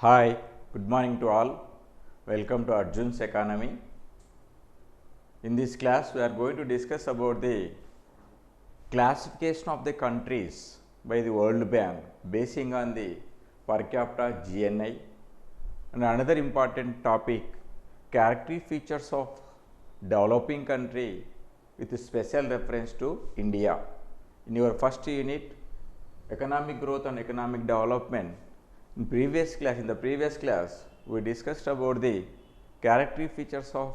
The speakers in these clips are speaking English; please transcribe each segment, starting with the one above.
Hi, good morning to all. Welcome to Arjun's Economy. In this class, we are going to discuss about the classification of the countries by the World Bank basing on the per capita GNI, and another important topic, characteristic features of developing country with special reference to India. In your first unit, economic growth and economic development, in the previous class we discussed about the characteristic features of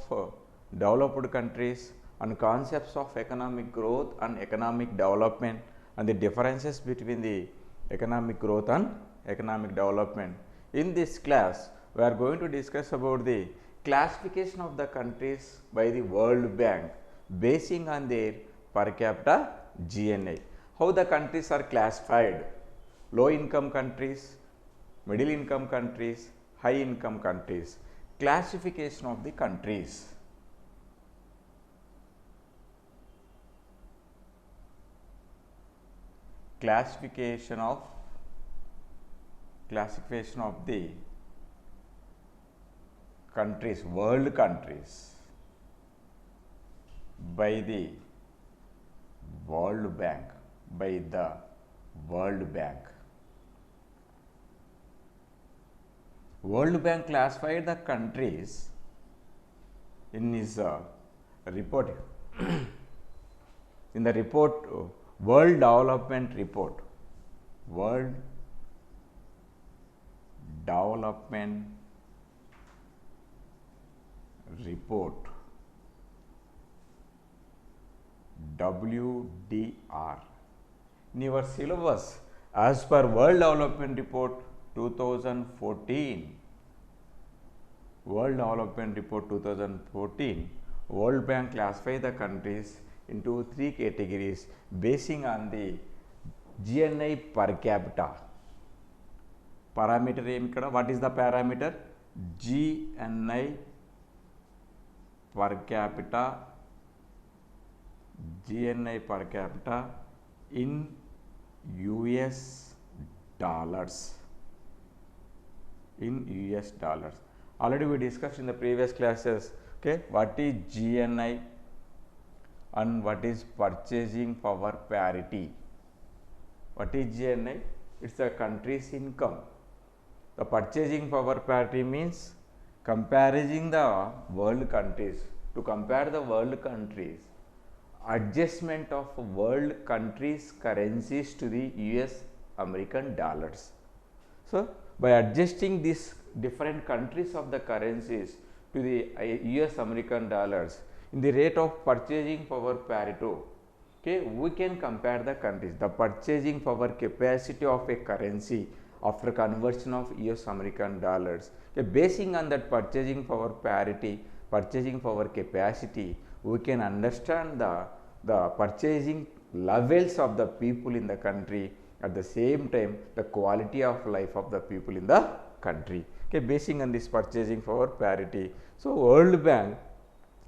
developed countries and concepts of economic growth and economic development and the differences between the economic growth and economic development. In this class, we are going to discuss about the classification of the countries by the World Bank basing on their per capita GNI. How the countries are classified: low income countries, middle income countries, high income countries. Classification of the countries. Classification of the countries, world countries, by the World Bank, World Bank classified the countries in his report. In the report, World Development Report, World Development Report, WDR. In your syllabus, as per World Development Report 2014, World Development Report 2014, World Bank classified the countries into three categories basing on the GNI per capita. Parameter em ikkada, what is the parameter? GNI per capita, GNI per capita in US dollars. Already we discussed in the previous classes, okay, what is GNI and what is purchasing power parity. What is GNI? It's the country's income. The purchasing power parity means comparing the world countries. To compare the world countries, adjustment of world countries currencies to the US American dollars. So, by adjusting these different countries of the currencies to the US American dollars in the rate of purchasing power parity, okay, we can compare the countries, the purchasing power capacity of a currency after conversion of US American dollars. Okay, basing on that purchasing power parity, purchasing power capacity, we can understand the purchasing levels of the people in the country, at the same time the quality of life of the people in the country, okay, basing on this purchasing power parity. So, World Bank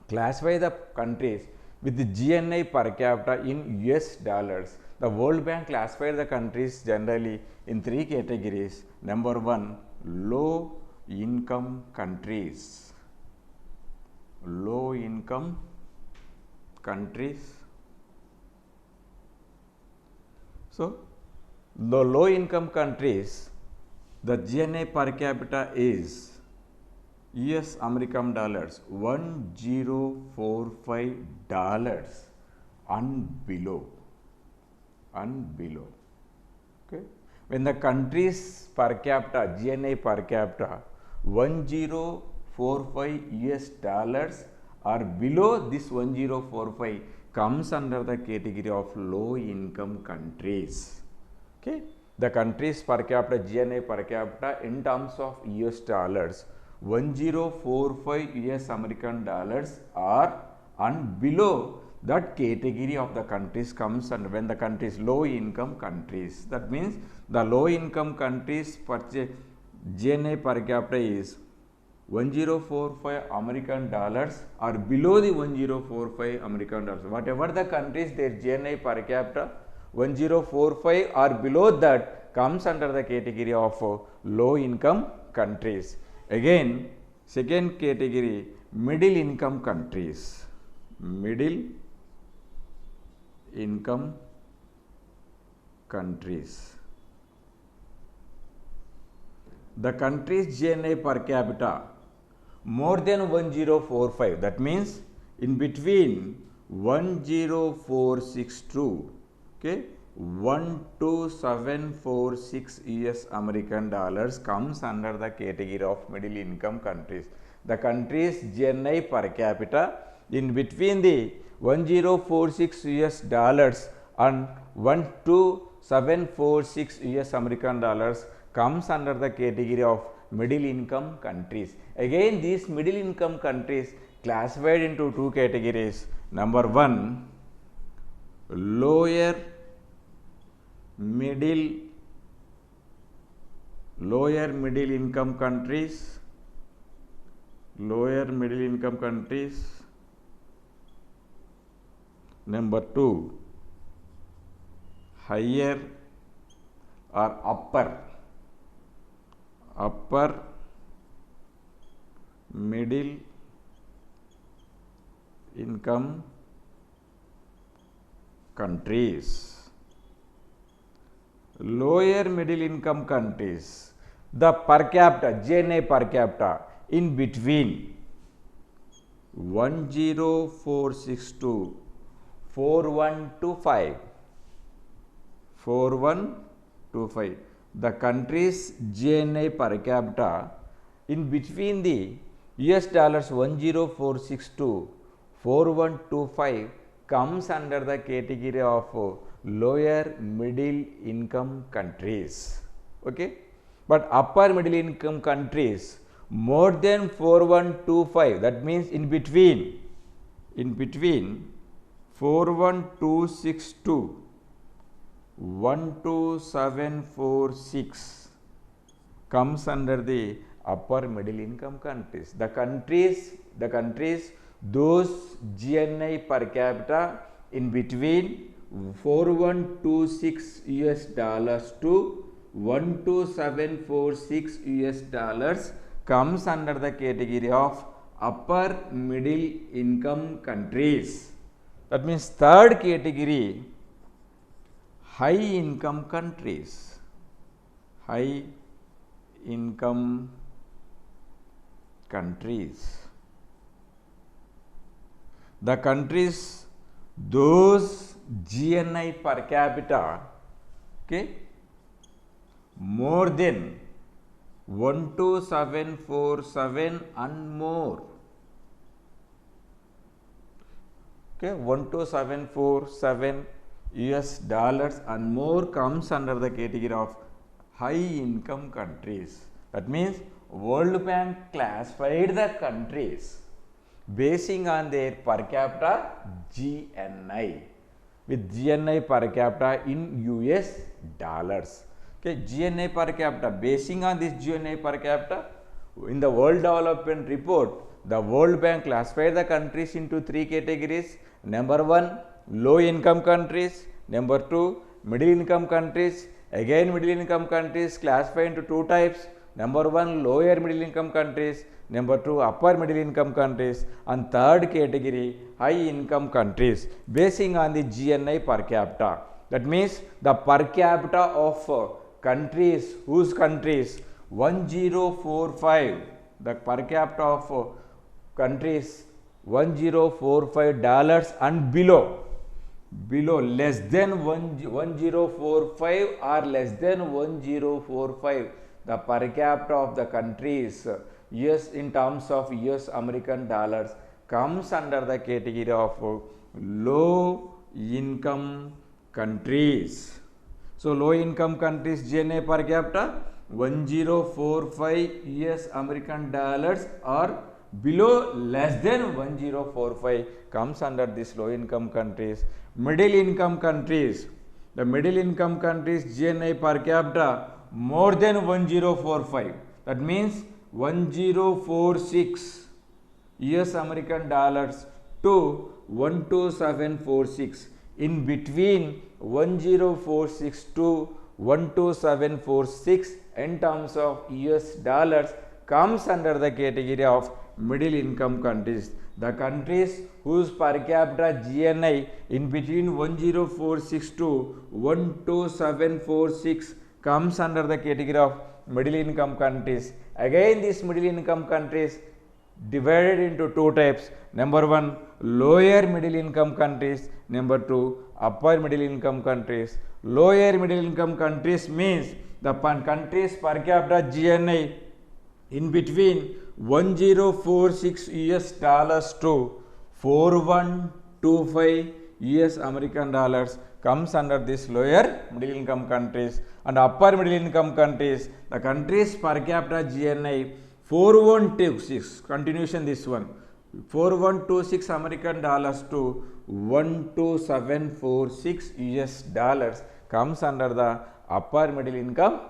classify the countries with the GNI per capita in US dollars. The World Bank classified the countries generally in three categories. Number one, low income countries. Low income countries. So, the low income countries, the GNI per capita is US American dollars $1045 and below. Okay. When the country's per capita, GNI per capita $1045 US or below this 1045 comes under the category of low income countries. Okay. The country's per capita, GNI per capita in terms of US dollars 1045 US American dollars or and below that category of the countries comes under when the country is low income countries. That means the low income countries purchase GNI per capita is 1045 American dollars or below the 1045 American dollars. Whatever the countries their GNI per capita 1045 or below that comes under the category of low income countries. Again, second category, middle income countries. Middle income countries. The country's GNI per capita more than 1045, that means in between 10462, okay, 12746 US American dollars comes under the category of middle income countries. The country's GNI per capita in between the 1046 US dollars and 12746 US American dollars comes under the category of middle income countries. Again, these middle income countries classified into two categories. Number one, lower middle income countries. Lower middle income countries. Number two, higher or upper middle income countries. Lower middle income countries, the per capita, GNI per capita in between 10462 4125. The country's GNI per capita in between the US dollars 10462 4125 comes under the category of lower middle income countries. Okay, but upper middle income countries more than 4125, that means in between 41262 12746 comes under the upper middle income countries. The countries those GNI per capita in between 4126 US dollars to 12746 US dollars comes under the category of upper middle income countries. That means third category, high income countries. High income countries. The countries those GNI per capita, okay, more than 12747 and more. Okay, 12747 US dollars and more comes under the category of high income countries. That means World Bank classified the countries basing on their per capita GNI, with GNI per capita in US dollars. Okay, GNI per capita, basing on this GNI per capita, in the World Development Report, the World Bank classified the countries into three categories. Number one, low income countries. Number two, middle income countries. Again, middle income countries classified into two types. Number one, lower middle income countries. Number two, upper middle income countries. And third category, high income countries, basing on the GNI per capita. That means the per capita of countries, whose countries 1045, the per capita of countries $1045 and below, less than 1045 or less than 1045, the per capita of the countries US in terms of US American dollars comes under the category of low income countries. So, low income countries GNI per capita 1045 US American dollars or below less than 1045 comes under this low income countries. Middle income countries, the middle income countries GNI per capita more than 1045, that means 1046 US American dollars to 12746, in between 1046 to 12746 in terms of US dollars comes under the category of middle income countries. The countries whose per capita GNI in between 10462 to 12746 comes under the category of middle income countries. Again, these middle income countries divided into two types. Number one, lower middle income countries. Number two, upper middle income countries. Lower middle income countries means the countries per capita GNI in between 1046 US dollars to 4125 US American dollars comes under this lower middle income countries. And upper middle income countries, the countries per capita GNI 4126, continuation this one, 4126 American dollars to 12746 US dollars comes under the upper middle income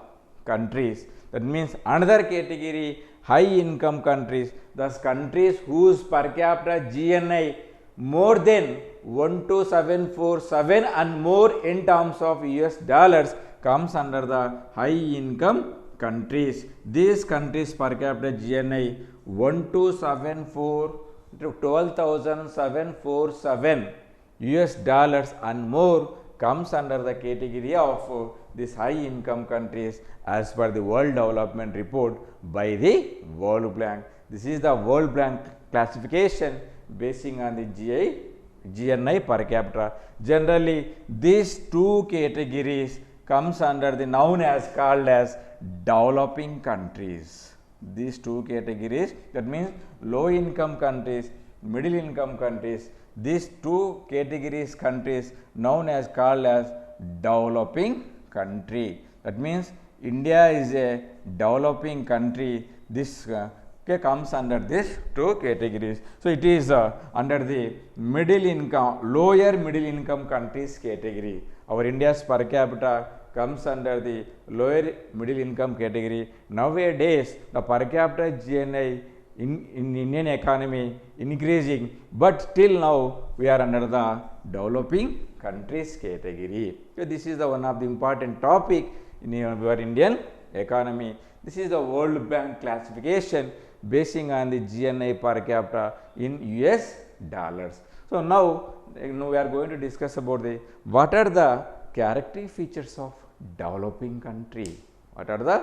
countries. That means another category, high income countries, thus countries whose per capita GNI more than 12747 and more in terms of US dollars comes under the high income countries. These countries per capita GNI 1274 to 12,747 US dollars and more comes under the category of these high income countries as per the World Development Report by the World Bank. This is the World Bank classification basing on the GNI per capita. Generally, these two categories comes under the known as called as developing countries. These two categories, that means low income countries, middle income countries, these two categories countries known as called as developing country. That means India is a developing country. This comes under these two categories. So it is under the middle income, lower middle income countries category. Our India's per capita comes under the lower middle income category. Nowadays, the per capita GNI in Indian economy increasing, but till now we are under the developing countries category. So this is the one of the important topic in our Indian economy. This is the World Bank classification basing on the GNI per capita in US dollars. So now we are going to discuss about the what are the characteristic features of developing country. What are the